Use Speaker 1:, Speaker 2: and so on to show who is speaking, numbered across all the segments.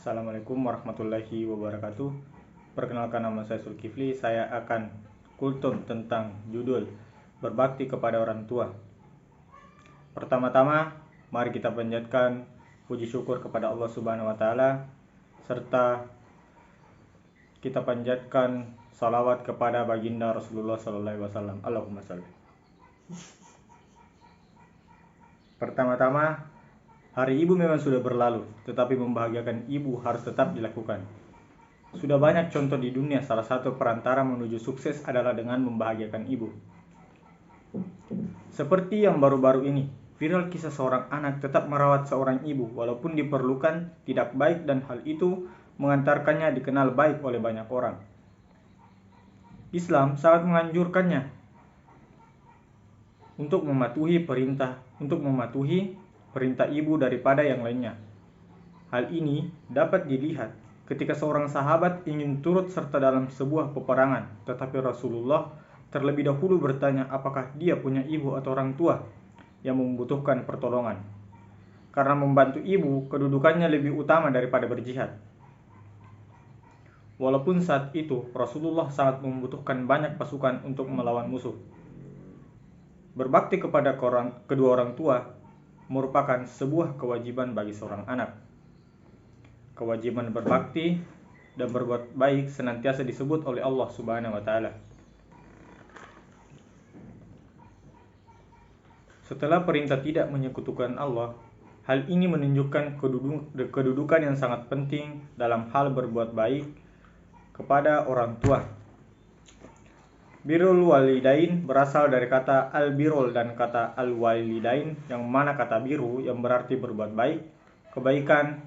Speaker 1: Assalamualaikum warahmatullahi wabarakatuh. Perkenalkan, nama saya Zulkifli. Saya akan kultum tentang judul berbakti kepada orang tua. Pertama-tama, mari kita panjatkan puji syukur kepada Allah Subhanahu wa taala serta kita panjatkan salawat kepada baginda Rasulullah sallallahu alaihi wasallam. Allahumma shalli. Pertama-tama, hari ibu memang sudah berlalu, tetapi membahagiakan ibu harus tetap dilakukan. Sudah banyak contoh di dunia, salah satu perantara menuju sukses adalah dengan membahagiakan ibu. Seperti yang baru-baru ini, viral kisah seorang anak tetap merawat seorang ibu walaupun diperlukan tidak baik dan hal itu mengantarkannya dikenal baik oleh banyak orang. Islam sangat menganjurkannya untuk mematuhi perintah ibu daripada yang lainnya. Hal ini dapat dilihat ketika seorang sahabat ingin turut serta dalam sebuah peperangan, tetapi Rasulullah terlebih dahulu bertanya apakah dia punya ibu atau orang tua yang membutuhkan pertolongan. Karena membantu ibu kedudukannya lebih utama daripada berjihad. Walaupun saat itu Rasulullah sangat membutuhkan banyak pasukan untuk melawan musuh. Berbakti kepada kedua orang tua merupakan sebuah kewajiban bagi seorang anak. Kewajiban berbakti dan berbuat baik senantiasa disebut oleh Allah Subhanahu wa taala. Setelah perintah tidak menyekutukan Allah, hal ini menunjukkan kedudukan yang sangat penting dalam hal berbuat baik kepada orang tua. Birrul walidain berasal dari kata al-birrul dan kata al-walidain, yang mana kata biru yang berarti berbuat baik, kebaikan,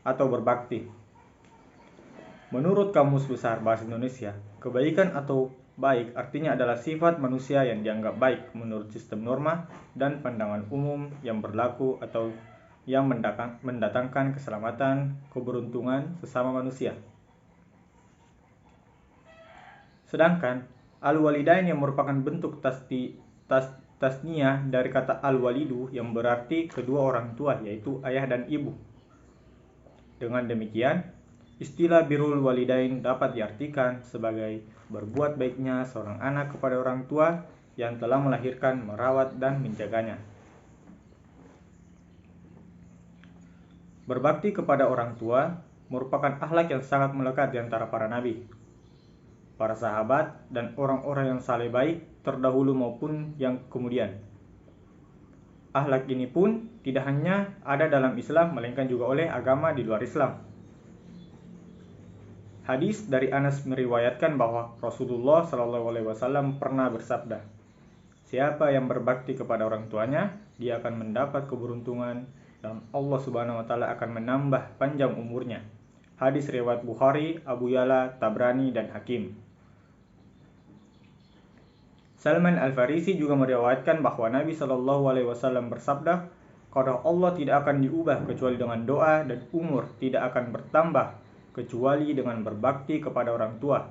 Speaker 1: atau berbakti. Menurut Kamus Besar Bahasa Indonesia, kebaikan atau baik artinya adalah sifat manusia yang dianggap baik menurut sistem norma dan pandangan umum yang berlaku atau yang mendatangkan keselamatan, keberuntungan sesama manusia. Sedangkan al-walidain yang merupakan bentuk tasniyah dari kata al-walidu yang berarti kedua orang tua, yaitu ayah dan ibu. Dengan demikian, istilah birrul walidain dapat diartikan sebagai berbuat baiknya seorang anak kepada orang tua yang telah melahirkan, merawat, dan menjaganya. Berbakti kepada orang tua merupakan akhlak yang sangat melekat di antara para nabi, para sahabat, dan orang-orang yang saleh baik terdahulu maupun yang kemudian. Akhlak ini pun tidak hanya ada dalam Islam, melainkan juga oleh agama di luar Islam. Hadis dari Anas meriwayatkan bahwa Rasulullah SAW pernah bersabda, "Siapa yang berbakti kepada orang tuanya, dia akan mendapat keberuntungan dan Allah Subhanahu wa taala akan menambah panjang umurnya." Hadis riwayat Bukhari, Abu Ya'la, Tabrani, dan Hakim. Salman Al-Farisi juga meriwayatkan bahwa Nabi SAW bersabda, "Qada Allah tidak akan diubah kecuali dengan doa, dan umur tidak akan bertambah kecuali dengan berbakti kepada orang tua."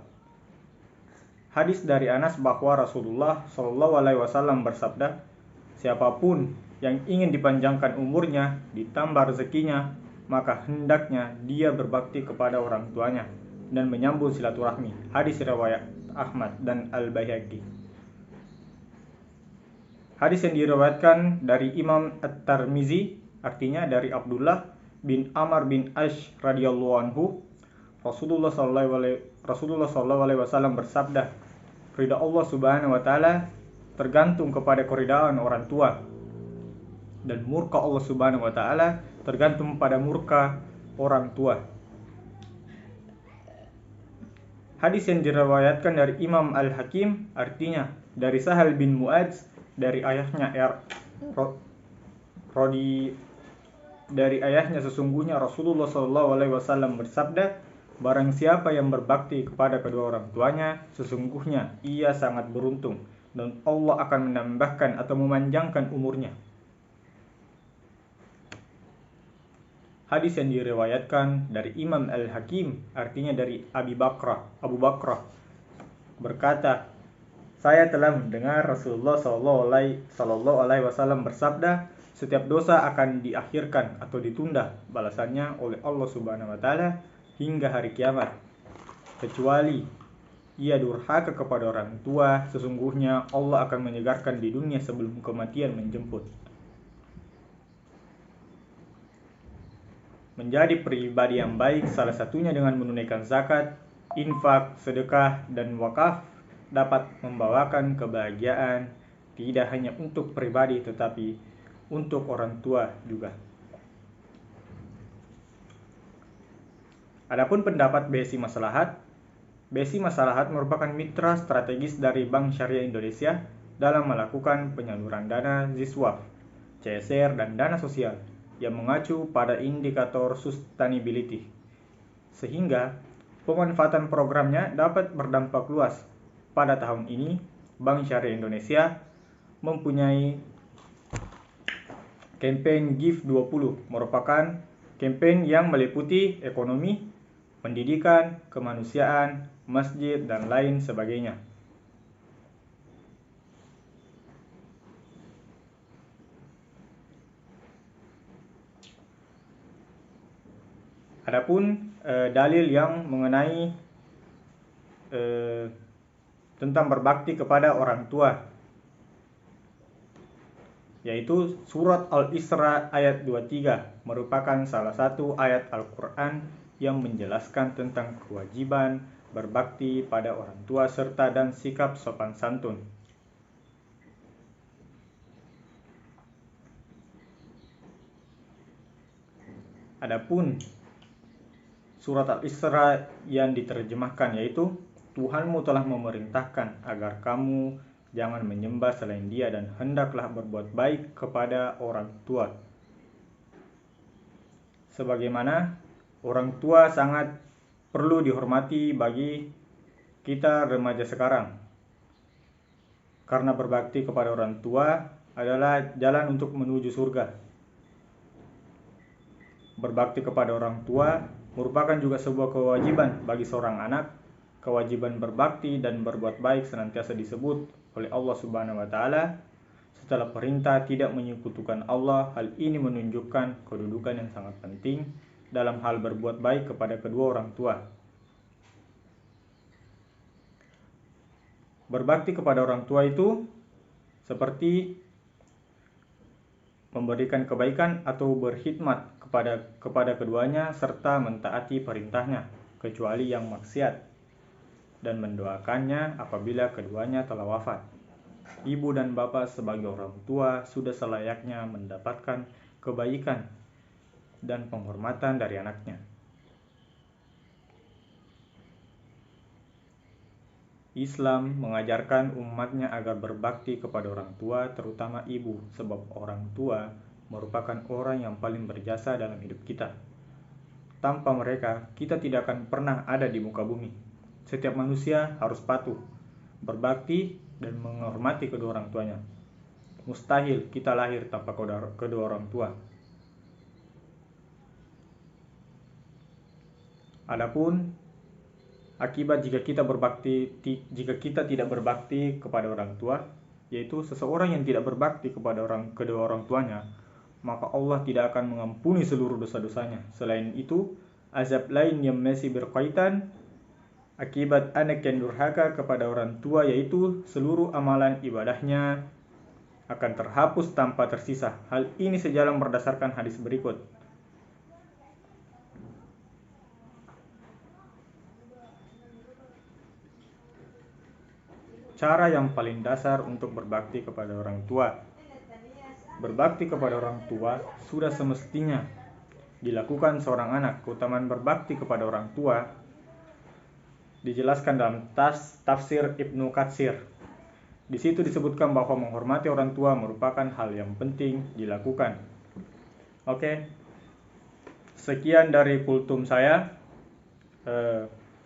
Speaker 1: Hadis dari Anas bahwa Rasulullah SAW bersabda, "Siapapun yang ingin dipanjangkan umurnya, ditambah rezekinya, maka hendaknya dia berbakti kepada orang tuanya dan menyambung silaturahmi." Hadis riwayat Ahmad dan Al-Baihaqi. Hadis yang diriwayatkan dari Imam At-Tirmizi, artinya dari Abdullah bin Amr bin Ash radhiyallahu anhu, Rasulullah SAW bersabda, "Ridha Allah Subhanahu wa taala tergantung kepada keridhaan orang tua, dan murka Allah Subhanahu wa taala tergantung pada murka orang tua." Hadis yang diriwayatkan dari Imam Al-Hakim, artinya dari Sahal bin Mu'adz dari ayahnya, sesungguhnya Rasulullah SAW bersabda, "Barang siapa yang berbakti kepada kedua orang tuanya, sesungguhnya ia sangat beruntung dan Allah akan menambahkan atau memanjangkan umurnya." Hadis yang diriwayatkan dari Imam Al-Hakim, artinya dari Abu Bakrah berkata, "Saya telah mendengar Rasulullah SAW bersabda, Setiap dosa akan diakhirkan atau ditunda balasannya oleh Allah Subhanahu wa taala hingga hari kiamat. Kecuali ia durhaka kepada orang tua, sesungguhnya Allah akan menyegarkan di dunia sebelum kematian menjemput. Menjadi pribadi yang baik salah satunya dengan menunaikan zakat, infak, sedekah, dan wakaf dapat membawakan kebahagiaan tidak hanya untuk pribadi tetapi untuk orang tua juga. Adapun pendapat BSI Masalahat merupakan mitra strategis dari Bank Syariah Indonesia dalam melakukan penyaluran dana ZISWAF, CSR, dan dana sosial yang mengacu pada indikator sustainability, sehingga pemanfaatan programnya dapat berdampak luas. Pada tahun ini, Bank Syariah Indonesia mempunyai campaign Give 20, merupakan campaign yang meliputi ekonomi, pendidikan, kemanusiaan, masjid, dan lain sebagainya. Adapun dalil yang mengenai tentang berbakti kepada orang tua, yaitu surat Al-Isra ayat 23 merupakan salah satu ayat Al-Quran yang menjelaskan tentang kewajiban berbakti pada orang tua serta dan sikap sopan santun. Adapun surat Al-Isra yang diterjemahkan yaitu Tuhanmu telah memerintahkan agar kamu jangan menyembah selain Dia dan hendaklah berbuat baik kepada orang tua. Sebagaimana orang tua sangat perlu dihormati bagi kita remaja sekarang. Karena berbakti kepada orang tua adalah jalan untuk menuju surga. Berbakti kepada orang tua merupakan juga sebuah kewajiban bagi seorang anak. Kewajiban berbakti dan berbuat baik senantiasa disebut oleh Allah Subhanahu wa taala setelah perintah tidak menyekutukan Allah. Hal ini menunjukkan kedudukan yang sangat penting dalam hal berbuat baik kepada kedua orang tua. Berbakti kepada orang tua itu seperti memberikan kebaikan atau berkhidmat kepada keduanya serta mentaati perintahnya kecuali yang maksiat, dan mendoakannya apabila keduanya telah wafat. Ibu dan bapak sebagai orang tua sudah selayaknya mendapatkan kebaikan dan penghormatan dari anaknya. Islam mengajarkan umatnya agar berbakti kepada orang tua, terutama ibu, sebab orang tua merupakan orang yang paling berjasa dalam hidup kita. Tanpa mereka, kita tidak akan pernah ada di muka bumi. Setiap manusia harus patuh, berbakti, dan menghormati kedua orang tuanya. Mustahil kita lahir tanpa kedua orang tua. Adapun akibat jika kita tidak berbakti kepada orang tua, yaitu seseorang yang tidak berbakti kepada kedua orang tuanya, maka Allah tidak akan mengampuni seluruh dosa-dosanya. Selain itu, azab lain yang masih berkaitan akibat anak yang durhaka kepada orang tua, yaitu seluruh amalan ibadahnya akan terhapus tanpa tersisa. Hal ini sejalan berdasarkan hadis berikut. Cara yang paling dasar untuk berbakti kepada orang tua. Berbakti kepada orang tua sudah semestinya dilakukan seorang anak. Keutamaan berbakti kepada orang tua dijelaskan dalam tafsir Ibnu Katsir. Di situ disebutkan bahwa menghormati orang tua merupakan hal yang penting dilakukan. Oke. Sekian dari kultum saya.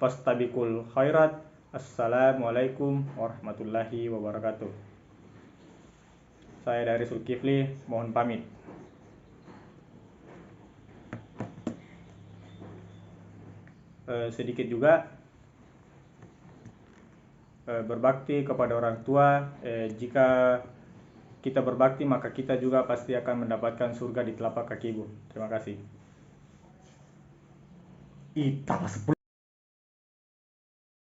Speaker 1: Fastabiqul khairat. Assalamualaikum warahmatullahi wabarakatuh. Saya dari Zulkifli, mohon pamit. Sedikit juga berbakti kepada orang tua, jika kita berbakti, maka kita juga pasti akan mendapatkan surga di telapak kakimu. Terima kasih.
Speaker 2: Ih, tambah 10.